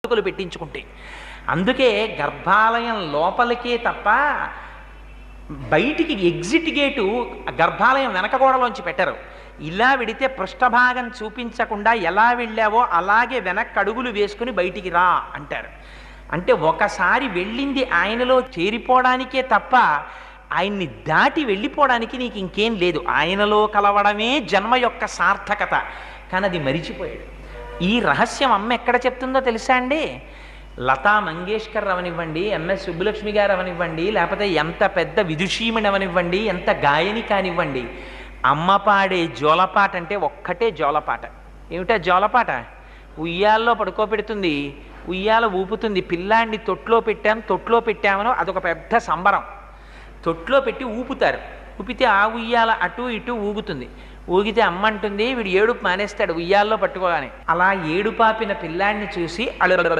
పుట్టుకలు పెట్టించుకుంటే. అందుకే గర్భాలయం లోపలికే తప్ప బయటికి ఎగ్జిట్ గేటు గర్భాలయం వెనక గోడలోంచి పెట్టరు. ఇలా వెడితే పృష్ఠభాగం చూపించకుండా ఎలా వెళ్ళావో అలాగే వెనక్కి అడుగులు వేసుకుని బయటికి రా అంటారు. అంటే ఒకసారి వెళ్ళింది ఆయనలో చేరిపోవడానికే తప్ప ఆయన్ని దాటి వెళ్ళిపోవడానికి నీకు ఇంకేం లేదు. ఆయనలో కలవడమే జన్మ యొక్క సార్థకత. కానీ అది మరిచిపోయాడు. ఈ రహస్యం అమ్మ ఎక్కడ చెప్తుందో తెలుసా అండి? లతా మంగేష్కర్ అవనివ్వండి, ఎంఎస్ సుబ్బులక్ష్మి గారు అవనివ్వండి, లేకపోతే ఎంత పెద్ద విదుషీమణి అవనివ్వండి, ఎంత గాయని కానివ్వండి, అమ్మ పాడే జోలపాట అంటే ఒక్కటే జోలపాట. ఏమిటా జోలపాట? ఉయ్యాల్లో పడుకోబెడుతుంది, ఉయ్యాల ఊపుతుంది, పిల్లాన్ని తొట్లో పెట్టామనో అదొక పెద్ద సంబరం. తొట్లో పెట్టి ఊపుతారు, ఊపితే ఆ ఉయ్యాల అటు ఇటు ఊగుతుంది. ఊగితే అమ్మ అంటుంది వీడు ఏడుపు మానేస్తాడు ఉయ్యాల్లో పట్టుకోగానే. అలా ఏడుపాపిన పిల్లాన్ని చూసి